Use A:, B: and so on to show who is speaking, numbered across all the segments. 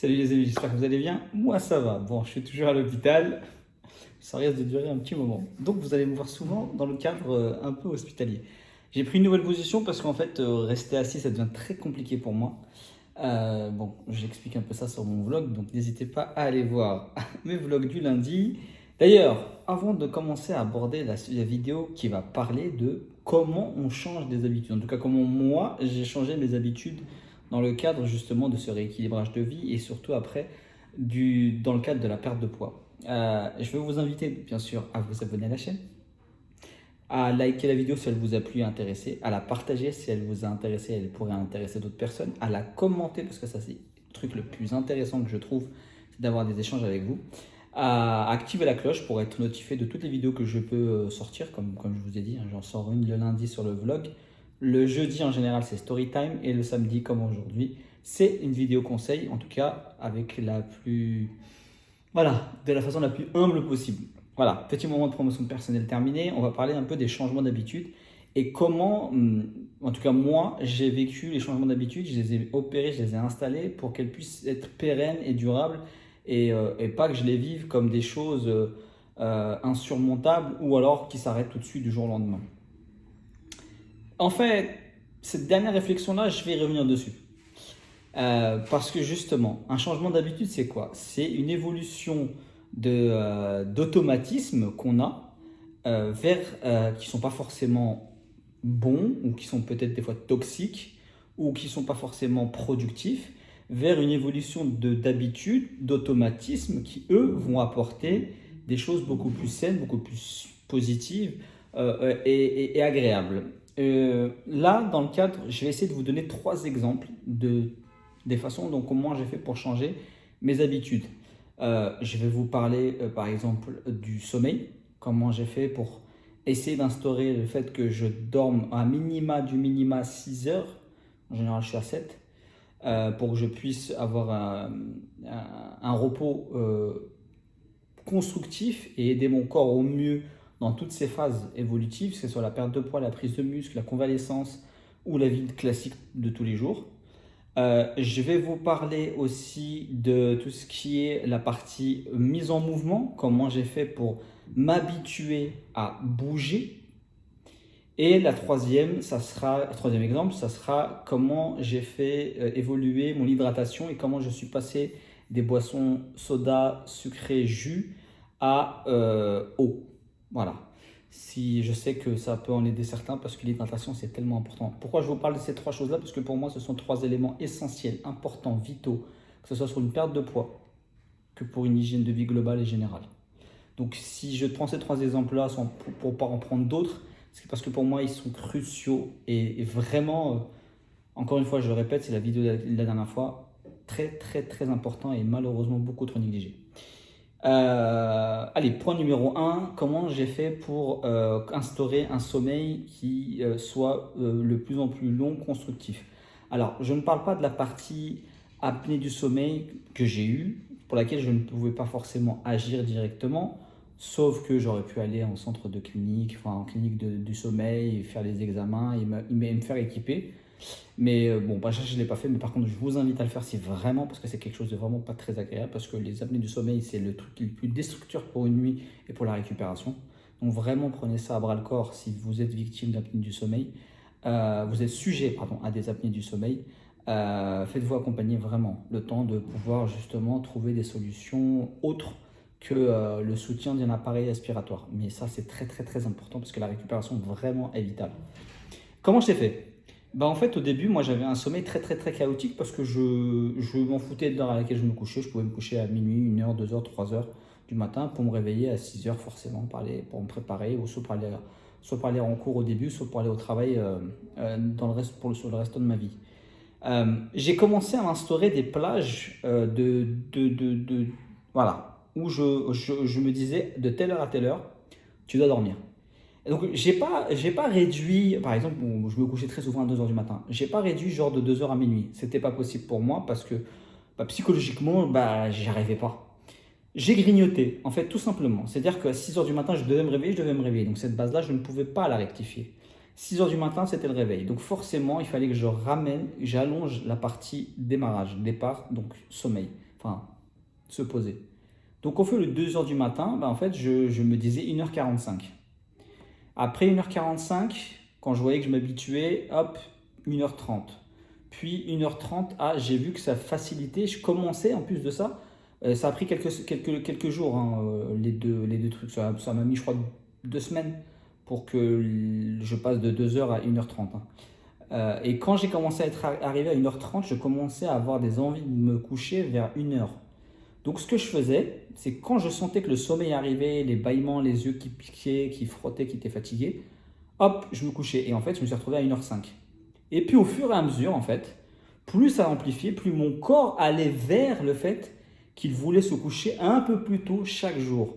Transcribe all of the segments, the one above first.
A: Salut les amis, j'espère que vous allez bien. Moi ça va. Bon, je suis toujours à l'hôpital. Ça risque de durer un petit moment. Donc vous allez me voir souvent dans le cadre un peu hospitalier. J'ai pris une nouvelle position parce qu'en fait, rester assis, ça devient très compliqué pour moi. Bon, j'explique un peu ça sur mon vlog, donc n'hésitez pas à aller voir mes vlogs du lundi. D'ailleurs, avant de commencer à aborder la vidéo qui va parler de comment on change des habitudes, en tout cas comment moi j'ai changé mes habitudes dans le cadre justement de ce rééquilibrage de vie et surtout après dans le cadre de la perte de poids. Je vais vous inviter bien sûr à vous abonner à la chaîne, à liker la vidéo si elle vous a plu et intéressé, à la partager si elle vous a intéressé, elle pourrait intéresser d'autres personnes, à la commenter parce que ça c'est le truc le plus intéressant que je trouve, c'est d'avoir des échanges avec vous, à activer la cloche pour être notifié de toutes les vidéos que je peux sortir, comme je vous ai dit, hein, j'en sors une le lundi sur le vlog, le jeudi en général c'est story time et le samedi comme aujourd'hui c'est une vidéo conseil, en tout cas avec de la façon la plus humble possible. Voilà, petit moment de promotion personnelle terminé. On va parler un peu des changements d'habitude et comment, en tout cas moi, j'ai vécu les changements d'habitude, je les ai opérés, je les ai installés pour qu'elles puissent être pérennes et durables et pas que je les vive comme des choses insurmontables ou alors qui s'arrêtent tout de suite du jour au lendemain. En fait, cette dernière réflexion-là, je vais y revenir dessus. Parce que justement, un changement d'habitude, c'est quoi? C'est une évolution d'automatisme qu'on a vers qui ne sont pas forcément bons ou qui sont peut-être des fois toxiques ou qui ne sont pas forcément productifs vers une évolution d'habitude, d'automatisme qui, eux, vont apporter des choses beaucoup plus saines, beaucoup plus positives et agréables. Là, dans le cadre, je vais essayer de vous donner trois exemples des façons dont comment j'ai fait pour changer mes habitudes. Je vais vous parler par exemple du sommeil, comment j'ai fait pour essayer d'instaurer le fait que je dorme à minima du minima 6 heures, en général je suis à 7, pour que je puisse avoir un repos constructif et aider mon corps au mieux dans toutes ces phases évolutives, que ce soit la perte de poids, la prise de muscle, la convalescence ou la vie classique de tous les jours. Je vais vous parler aussi de tout ce qui est la partie mise en mouvement, comment j'ai fait pour m'habituer à bouger. Et le troisième exemple, ça sera comment j'ai fait évoluer mon hydratation et comment je suis passé des boissons soda, sucré, jus à eau. Voilà. Si je sais que ça peut en aider certains parce que l'hydratation c'est tellement important. Pourquoi je vous parle de ces trois choses-là? Parce que pour moi ce sont trois éléments essentiels, importants, vitaux, que ce soit sur une perte de poids que pour une hygiène de vie globale et générale. Donc si je prends ces trois exemples-là pour ne pas en prendre d'autres, c'est parce que pour moi ils sont cruciaux et vraiment, encore une fois je le répète, c'est la vidéo de la dernière fois, très très très important et malheureusement beaucoup trop négligé. Allez, point numéro un, comment j'ai fait pour instaurer un sommeil qui soit le plus en plus long, constructif. Alors, je ne parle pas de la partie apnée du sommeil que j'ai eue, pour laquelle je ne pouvais pas forcément agir directement, sauf que j'aurais pu aller en centre de clinique, enfin en clinique du sommeil, faire les examens et me faire équiper. Mais bon, bah, ça, je ne l'ai pas fait. Mais par contre, je vous invite à le faire si vraiment, parce que c'est quelque chose de vraiment pas très agréable. Parce que les apnées du sommeil, c'est le truc le plus destructeur pour une nuit et pour la récupération. Donc vraiment, prenez ça à bras le corps si vous êtes victime d'apnée du sommeil. Vous êtes sujet, pardon, à des apnées du sommeil. Faites-vous accompagner vraiment le temps de pouvoir justement trouver des solutions autres que le soutien d'un appareil respiratoire. Mais ça, c'est très très très important parce que la récupération vraiment est vitale. Comment je t'ai fait? Bah en fait, au début, moi j'avais un sommeil très très très chaotique parce que je m'en foutais de l'heure à laquelle je me couchais. Je pouvais me coucher à minuit, 1 heure, 2 heures, 3 heures du matin pour me réveiller à 6 heures forcément pour me préparer ou soit pour aller en cours au début, soit pour aller au travail sur le restant de ma vie. J'ai commencé à instaurer des plages voilà, où je me disais de telle heure à telle heure, tu dois dormir. Et donc, j'ai pas réduit, par exemple, bon, je me couchais très souvent à 2 heures du matin. J'ai pas réduit genre de 2 heures à minuit. C'était pas possible pour moi parce que bah, psychologiquement, bah, j'y arrivais pas. J'ai grignoté, en fait, tout simplement. C'est-à-dire qu'à 6 heures du matin, je devais me réveiller, je devais me réveiller. Donc, cette base-là, je ne pouvais pas la rectifier. 6 heures du matin, c'était le réveil. Donc, forcément, il fallait que j'allonge la partie démarrage, départ, donc sommeil. enfin, se poser. Donc, au fait, le 2 heures du matin, en fait, je me disais 1h45. Après 1h45, quand je voyais que je m'habituais, hop, 1h30. Puis 1h30, j'ai vu que ça facilitait. Je commençais, en plus de ça, ça a pris quelques jours, hein, les deux trucs. Ça m'a mis, je crois, 2 semaines pour que je passe de 2 heures à 1h30. Hein. Et quand j'ai commencé à être arrivé à 1h30, je commençais à avoir des envies de me coucher vers 1h. Donc ce que je faisais, c'est quand je sentais que le sommeil arrivait, les bâillements, les yeux qui piquaient, qui frottaient, qui étaient fatigués, hop, je me couchais. Et en fait, je me suis retrouvé à 1h05. Et puis au fur et à mesure, en fait, plus ça amplifiait, plus mon corps allait vers le fait qu'il voulait se coucher un peu plus tôt chaque jour.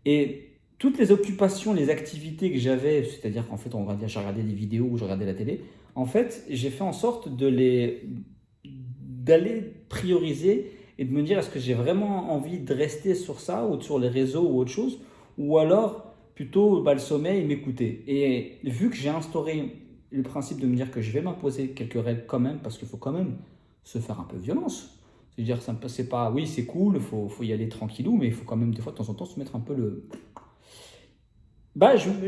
A: Et toutes les occupations, les activités que j'avais, c'est-à-dire qu'en fait, on va dire, j'ai regardé des vidéos ou je regardais la télé, en fait, j'ai fait en sorte d'aller prioriser et de me dire est-ce que j'ai vraiment envie de rester sur ça ou sur les réseaux ou autre chose, ou alors plutôt le sommeil et m'écouter. Et vu que j'ai instauré le principe de me dire que je vais m'imposer quelques règles quand même, parce qu'il faut quand même se faire un peu violence. C'est-à-dire, c'est pas, oui, c'est cool, faut y aller tranquillou, mais il faut quand même des fois de temps en temps se mettre un peu le.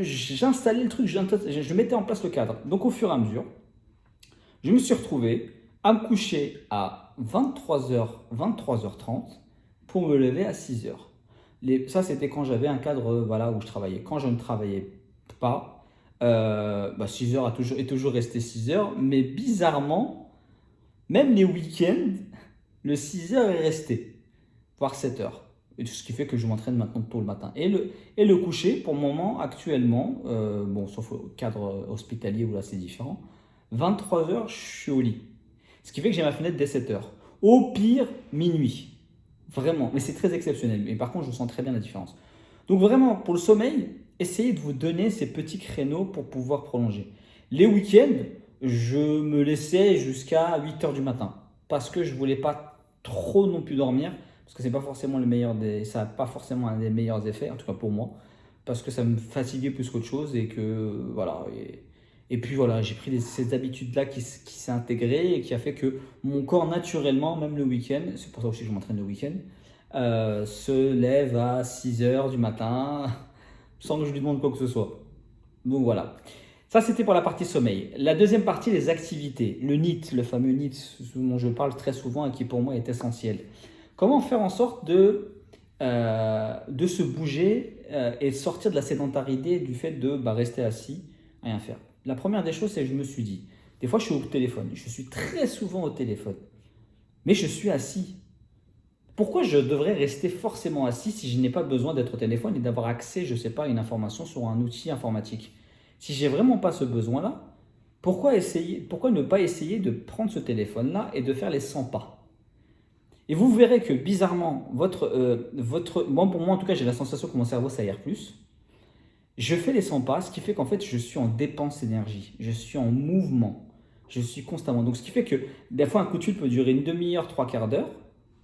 A: J'installais le truc, je mettais en place le cadre. Donc au fur et à mesure, je me suis retrouvé à me coucher à 23h, 23h30 pour me lever à 6h. Ça, c'était quand j'avais un cadre voilà, où je travaillais. Quand je ne travaillais pas, 6h est toujours resté 6h, mais bizarrement, même les week-ends, le 6h est resté, voire 7h. Et ce qui fait que je m'entraîne maintenant tôt le matin. Et le coucher, pour le moment, actuellement, sauf au cadre hospitalier où là c'est différent, 23h, je suis au lit. Ce qui fait que j'ai ma fenêtre dès 7h. Au pire, minuit. Vraiment. Mais c'est très exceptionnel. Mais par contre, je sens très bien la différence. Donc vraiment, pour le sommeil, essayez de vous donner ces petits créneaux pour pouvoir prolonger. Les week-ends, je me laissais jusqu'à 8h du matin. Parce que je ne voulais pas trop non plus dormir. Parce que c'est pas forcément ça n'a pas forcément un des meilleurs effets, en tout cas pour moi. Parce que ça me fatiguait plus qu'autre chose. Et que voilà. Et puis voilà, j'ai pris ces habitudes-là qui s'est intégrée et qui a fait que mon corps naturellement, même le week-end, c'est pour ça aussi que je m'entraîne le week-end, se lève à 6h du matin sans que je lui demande quoi que ce soit. Donc voilà. Ça, c'était pour la partie sommeil. La deuxième partie, les activités. Le NEAT, le fameux NEAT dont je parle très souvent et qui pour moi est essentiel. Comment faire en sorte de se bouger et sortir de la sédentarité du fait de rester assis, rien faire. La première des choses, c'est que je me suis dit, des fois je suis au téléphone, je suis très souvent au téléphone, mais je suis assis. Pourquoi je devrais rester forcément assis si je n'ai pas besoin d'être au téléphone et d'avoir accès, je ne sais pas, à une information sur un outil informatique? Si j'ai vraiment pas ce besoin-là, pourquoi ne pas essayer de prendre ce téléphone-là et de faire les 100 pas? Et vous verrez que bizarrement, moi, pour moi en tout cas, j'ai la sensation que mon cerveau s'aère plus. Je fais les 100 pas, ce qui fait qu'en fait, je suis en dépense d'énergie. Je suis en mouvement. Je suis constamment. Donc, ce qui fait que des fois, un coup de fil peut durer une demi-heure, trois quarts d'heure.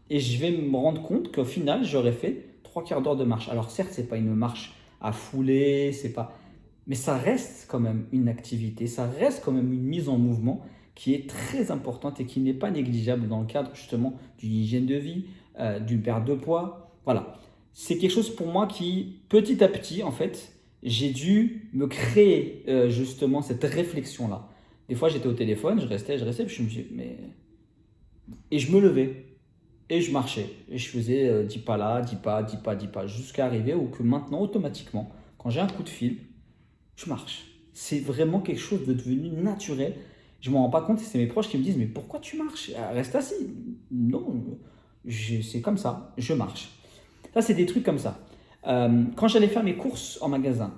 A: Et je vais me rendre compte qu'au final, j'aurais fait trois quarts d'heure de marche. Alors, certes, ce n'est pas une marche à fouler, c'est pas. Mais ça reste quand même une activité. Ça reste quand même une mise en mouvement qui est très importante et qui n'est pas négligeable dans le cadre justement d'une hygiène de vie, d'une perte de poids. Voilà. C'est quelque chose pour moi qui, petit à petit, en fait, j'ai dû me créer justement cette réflexion-là. Des fois, j'étais au téléphone, je restais, puis je me disais, mais. Et je me levais, et je marchais, et je faisais 10 pas là, 10 pas, 10 pas, 10 pas, jusqu'à arriver où que maintenant, automatiquement, quand j'ai un coup de fil, je marche. C'est vraiment quelque chose de devenu naturel. Je ne m'en rends pas compte, et c'est mes proches qui me disent, mais pourquoi tu marches? Reste assis. Non, c'est comme ça, je marche. Ça, c'est des trucs comme ça. Quand j'allais faire mes courses en magasin,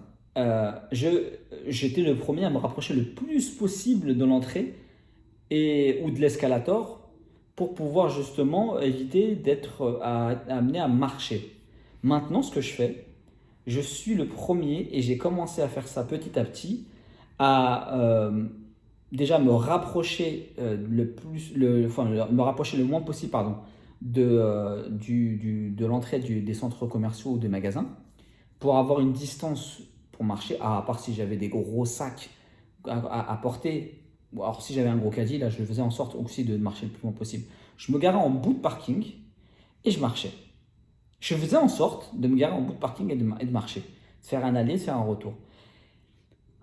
A: j'étais le premier à me rapprocher le plus possible de l'entrée ou de l'escalator pour pouvoir justement éviter d'être amené à marcher. Maintenant, ce que je fais, je suis le premier et j'ai commencé à faire ça petit à petit, à déjà me rapprocher me rapprocher le moins possible, pardon, de l'entrée des centres commerciaux ou des magasins pour avoir une distance pour marcher, à part si j'avais des gros sacs à porter. Alors si j'avais un gros caddie, là je faisais en sorte aussi de marcher le plus loin possible. Je me garais en bout de parking et je marchais. Je faisais en sorte de me garer en bout de parking et de marcher, de faire un aller, de faire un retour.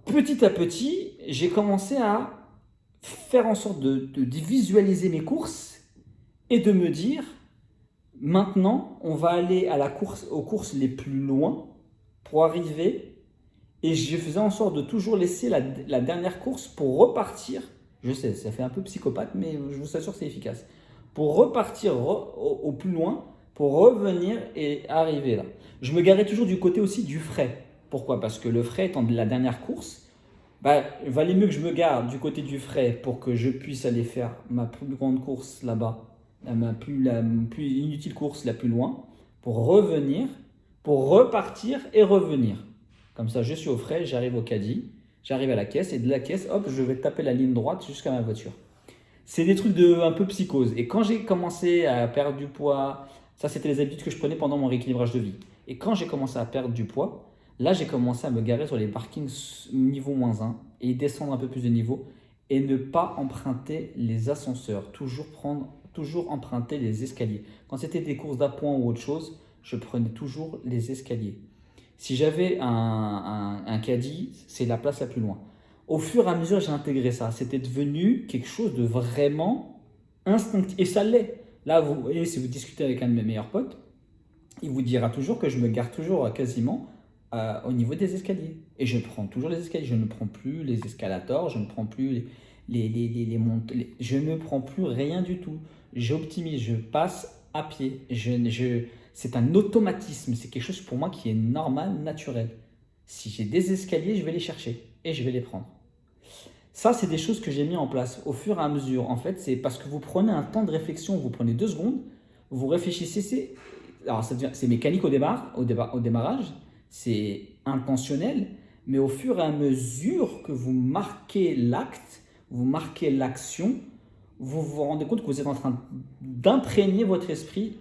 A: Petit à petit, j'ai commencé à faire en sorte de visualiser mes courses et de me dire, maintenant, on va aller aux courses les plus loin pour arriver. Et je faisais en sorte de toujours laisser la dernière course pour repartir. Je sais, ça fait un peu psychopathe, mais je vous assure que c'est efficace. Pour repartir au plus loin, pour revenir et arriver là. Je me garais toujours du côté aussi du frais. Pourquoi? Parce que le frais étant de la dernière course, il valait mieux que je me gare du côté du frais pour que je puisse aller faire ma plus grande course là-bas, la plus inutile course la plus loin, pour revenir, pour repartir et revenir. Comme ça, je suis au frais, j'arrive au caddie, j'arrive à la caisse et de la caisse, hop, je vais taper la ligne droite jusqu'à ma voiture. C'est des trucs un peu psychose. Et quand j'ai commencé à perdre du poids, ça c'était les habitudes que je prenais pendant mon rééquilibrage de vie. Et quand j'ai commencé à perdre du poids, là j'ai commencé à me garer sur les parkings niveau -1 et descendre un peu plus de niveau et ne pas emprunter les ascenseurs, toujours emprunter les escaliers. Quand c'était des courses d'appoint ou autre chose, je prenais toujours les escaliers. Si j'avais un caddie, c'est la place la plus loin. Au fur et à mesure, j'ai intégré ça. C'était devenu quelque chose de vraiment instinctif. Et ça l'est. Là, vous voyez, si vous discutez avec un de mes meilleurs potes, il vous dira toujours que je me gare toujours quasiment au niveau des escaliers. Et je prends toujours les escaliers. Je ne prends plus les escalators, je ne prends plus les montées. Je ne prends plus rien du tout. J'optimise, je passe à pied. C'est un automatisme. C'est quelque chose pour moi qui est normal, naturel. Si j'ai des escaliers, je vais les chercher et je vais les prendre. Ça, c'est des choses que j'ai mis en place au fur et à mesure. En fait, c'est parce que vous prenez un temps de réflexion, vous prenez 2 secondes, vous réfléchissez. Alors, c'est mécanique au démarrage, c'est intentionnel, mais au fur et à mesure que vous marquez l'acte, vous marquez l'action, vous vous rendez compte que vous êtes en train d'imprégner votre esprit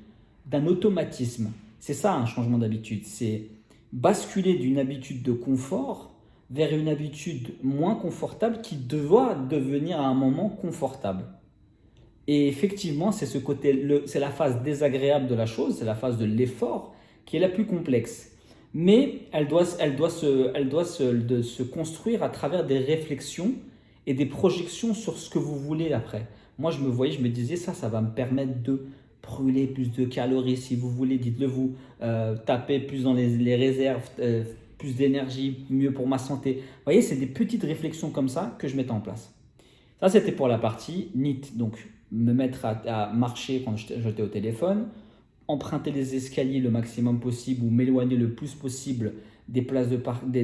A: d'un automatisme. C'est ça un changement d'habitude, c'est basculer d'une habitude de confort vers une habitude moins confortable qui doit devenir à un moment confortable. Et effectivement, c'est c'est la phase désagréable de la chose, c'est la phase de l'effort qui est la plus complexe. Mais elle doit se construire à travers des réflexions et des projections sur ce que vous voulez après. Moi, je me disais, ça va me permettre de brûler plus de calories si vous voulez, dites-le vous, taper plus dans les réserves, plus d'énergie, mieux pour ma santé. Vous voyez, c'est des petites réflexions comme ça que je mettais en place. Ça, c'était pour la partie NEAT, donc me mettre à marcher quand j'étais au téléphone, emprunter les escaliers le maximum possible ou m'éloigner le plus possible des places de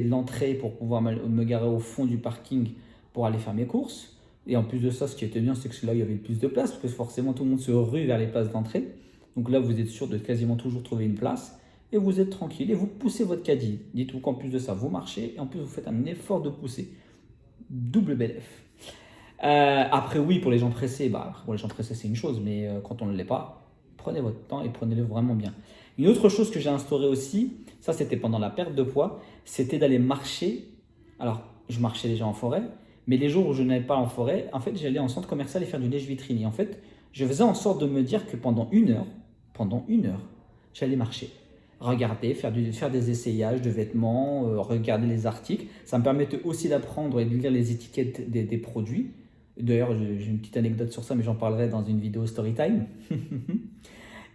A: l'entrée pour pouvoir me garer au fond du parking pour aller faire mes courses. Et en plus de ça, ce qui était bien, c'est que là, il y avait plus de place parce que forcément, tout le monde se rue vers les places d'entrée. Donc là, vous êtes sûr de quasiment toujours trouver une place et vous êtes tranquille et vous poussez votre caddie. Dites-vous qu'en plus de ça, vous marchez et en plus, vous faites un effort de pousser. Double BLF. Après, oui, pour les gens pressés, pour les gens pressés, c'est une chose, mais quand on ne l'est pas, prenez votre temps et prenez-le vraiment bien. Une autre chose que j'ai instaurée aussi, ça c'était pendant la perte de poids, c'était d'aller marcher. Alors, je marchais déjà en forêt, mais les jours où je n'allais pas en forêt, en fait, j'allais en centre commercial et faire du lèche-vitrine. Et en fait, je faisais en sorte de me dire que pendant une heure, j'allais marcher. Regarder, faire des essayages de vêtements, regarder les articles. Ça me permettait aussi d'apprendre et de lire les étiquettes des produits. D'ailleurs, j'ai une petite anecdote sur ça, mais j'en parlerai dans une vidéo Storytime.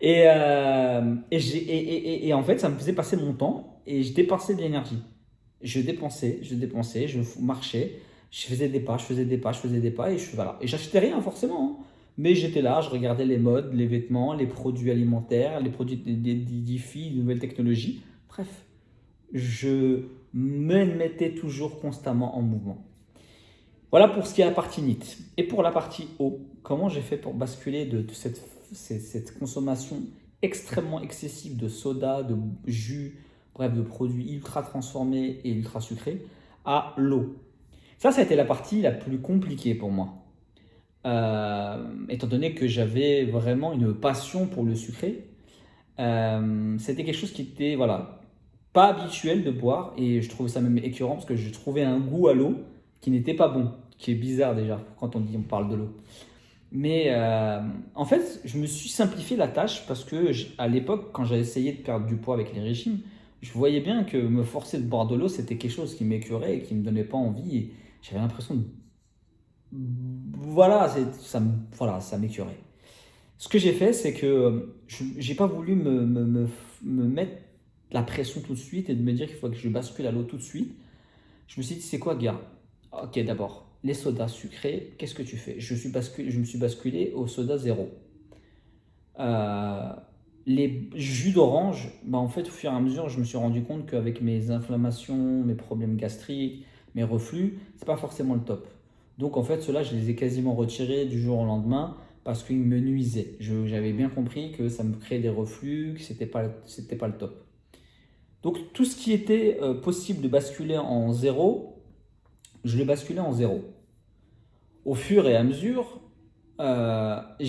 A: et en fait, ça me faisait passer mon temps et je dépensais de l'énergie. Je dépensais, je marchais, je faisais des pas et voilà. Et j'achetais rien forcément, hein. Mais j'étais là, je regardais les modes, les vêtements, les produits alimentaires, les produits des filles, de nouvelles technologies. Bref, je me mettais toujours constamment en mouvement. Voilà pour ce qui est la partie NEAT. Et pour la partie eau, comment j'ai fait pour basculer de cette consommation extrêmement excessive de soda, de jus, bref, de produits ultra transformés et ultra sucrés, à l'eau. Ça a été la partie la plus compliquée pour moi. Étant donné que j'avais vraiment une passion pour le sucré, c'était quelque chose qui était pas habituel de boire et je trouvais ça même écœurant parce que je trouvais un goût à l'eau qui n'était pas bon, qui est bizarre déjà quand on parle de l'eau. Mais en fait, je me suis simplifié la tâche parce que à l'époque, quand j'ai essayé de perdre du poids avec les régimes, je voyais bien que me forcer de boire de l'eau, c'était quelque chose qui m'écœurait et qui me donnait pas envie. Et j'avais l'impression de... Voilà, voilà, ça m'écœurait. Ce que j'ai fait, c'est que je n'ai pas voulu me mettre la pression tout de suite et de me dire qu'il faut que je bascule à l'eau tout de suite. Je me suis dit, c'est quoi, gars? Ok, d'abord, les sodas sucrés, qu'est-ce que tu fais? Je me suis basculé au soda zéro. Euh, les jus d'orange, bah en fait, au fur et à mesure, je me suis rendu compte qu'avec mes inflammations, mes problèmes gastriques, mes reflux, c'est pas forcément le top. Donc en fait, ceux-là, je les ai quasiment retirés du jour au lendemain parce qu'ils me nuisaient. J'avais bien compris que ça me créait des reflux, que c'était pas le top. Donc tout ce qui était possible de basculer en zéro, je l'ai basculé en zéro. Au fur et à mesure, je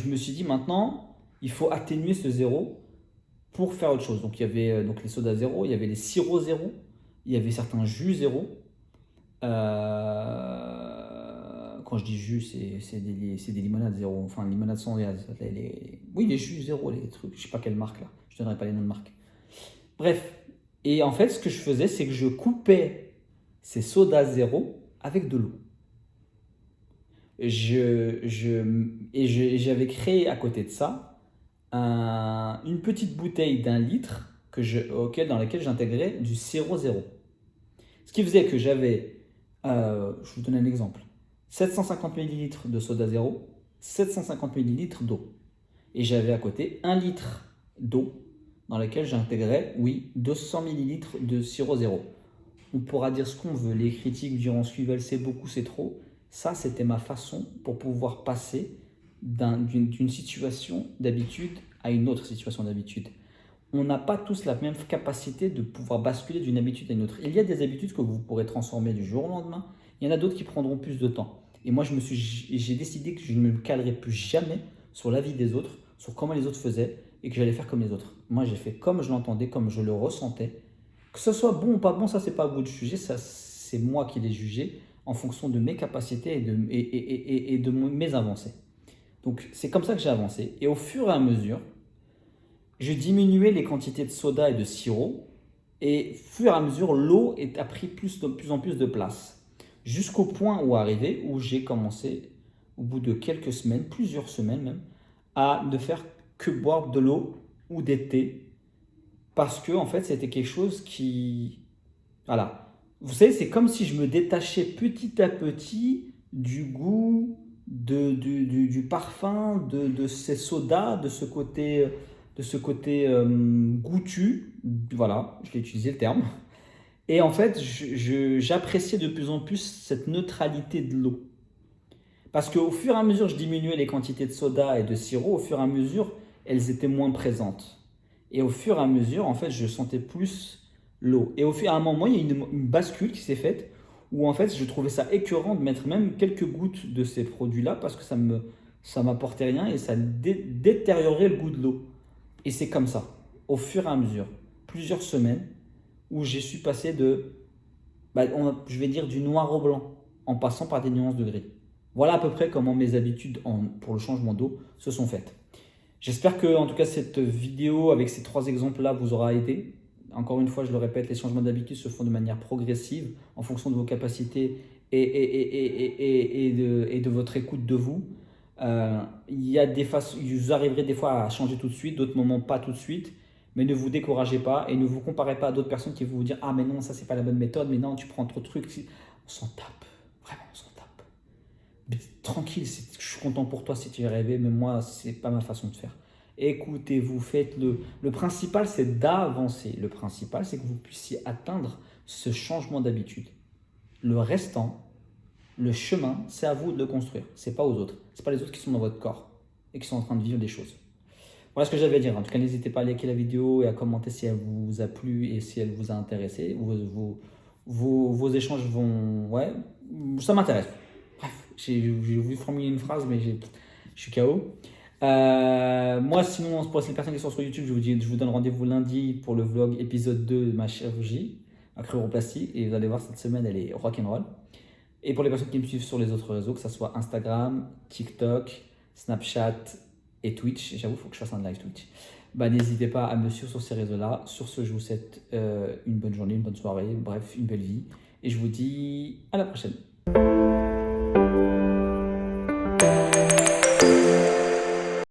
A: me suis dit maintenant, il faut atténuer ce zéro pour faire autre chose. Donc il y avait donc les sodas zéro, il y avait les sirops zéro, il y avait certains jus zéro. Quand je dis jus, c'est des limonades zéro, enfin limonades sans gaz. Oui, les jus zéro, les trucs, je sais pas quelle marque là, je donnerai pas les noms de marque. Bref, et en fait, ce que je faisais, c'est que je coupais ces sodas zéro avec de l'eau. J'avais créé à côté de ça une petite bouteille d'1 litre dans laquelle j'intégrais du sirop zéro. Ce qui faisait que j'avais, je vous donne un exemple, 750 ml de soda zéro, 750 ml d'eau. Et j'avais à côté 1 litre d'eau dans laquelle j'intégrais, oui, 200 ml de sirop zéro. On pourra dire ce qu'on veut, les critiques diront suivre, c'est beaucoup, c'est trop. Ça, c'était ma façon pour pouvoir passer d'une situation d'habitude à une autre situation d'habitude. On n'a pas tous la même capacité de pouvoir basculer d'une habitude à une autre. Il y a des habitudes que vous pourrez transformer du jour au lendemain. Il y en a d'autres qui prendront plus de temps. Et moi, j'ai décidé que je ne me calerais plus jamais sur l'avis des autres, sur comment les autres faisaient et que j'allais faire comme les autres. Moi, j'ai fait comme je l'entendais, comme je le ressentais. Que ce soit bon ou pas bon, ça, c'est pas à vous de juger. Ça, c'est moi qui l'ai jugé en fonction de mes capacités et de mes avancées. Donc, c'est comme ça que j'ai avancé. Et au fur et à mesure, je diminuais les quantités de soda et de sirop. Et au fur et à mesure, l'eau a pris de plus en plus de place. Jusqu'au point où arrivé, où j'ai commencé, au bout de quelques semaines, plusieurs semaines même, à ne faire que boire de l'eau ou des thés. Parce que, en fait, c'était quelque chose qui... Voilà. Vous savez, c'est comme si je me détachais petit à petit du goût, du parfum, de ces sodas, de ce côté goûtu. Voilà, je l'ai utilisé le terme. Et en fait, j'appréciais de plus en plus cette neutralité de l'eau. Parce qu'au fur et à mesure, je diminuais les quantités de soda et de sirop, au fur et à mesure, elles étaient moins présentes. Et au fur et à mesure, en fait, je sentais plus l'eau. Et à un moment, il y a une bascule qui s'est faite où, en fait, je trouvais ça écœurant de mettre même quelques gouttes de ces produits-là parce que ça m'apportait rien et ça détériorait le goût de l'eau. Et c'est comme ça, au fur et à mesure, plusieurs semaines, où je suis passé je vais dire, du noir au blanc, en passant par des nuances de gris. Voilà à peu près comment mes habitudes pour le changement d'eau se sont faites. J'espère que, en tout cas, cette vidéo avec ces 3 exemples-là vous aura aidé. Encore une fois, je le répète, les changements d'habitude se font de manière progressive en fonction de vos capacités et de votre écoute de vous. Il y a vous arriverez des fois à changer tout de suite, d'autres moments pas tout de suite. Mais ne vous découragez pas et ne vous comparez pas à d'autres personnes qui vont vous dire ah mais non, ça c'est pas la bonne méthode, mais non, tu prends trop de trucs. On s'en tape, vraiment on s'en tape. Mais tranquille, je suis content pour toi si tu y es rêvé, mais moi c'est pas ma façon de faire. Écoutez-vous, faites-le. Le principal c'est d'avancer. Le principal c'est que vous puissiez atteindre ce changement d'habitude. Le restant, le chemin, c'est à vous de le construire. C'est pas aux autres. C'est pas les autres qui sont dans votre corps et qui sont en train de vivre des choses. Voilà ce que j'avais à dire. En tout cas, n'hésitez pas à liker la vidéo et à commenter si elle vous a plu et si elle vous a intéressé. Vos échanges vont... Ouais, ça m'intéresse. Bref, j'ai voulu formuler une phrase, mais je suis KO. Moi, sinon, pour les personnes qui sont sur YouTube, je vous donne rendez-vous lundi pour le vlog épisode 2 de ma chirurgie, ma cryoroplastie. Et vous allez voir, cette semaine, elle est rock'n'roll. Et pour les personnes qui me suivent sur les autres réseaux, que ce soit Instagram, TikTok, Snapchat et Twitch, j'avoue, il faut que je fasse un live Twitch. Bah, n'hésitez pas à me suivre sur ces réseaux-là. Sur ce, je vous souhaite une bonne journée, une bonne soirée, bref, une belle vie. Et je vous dis à la prochaine.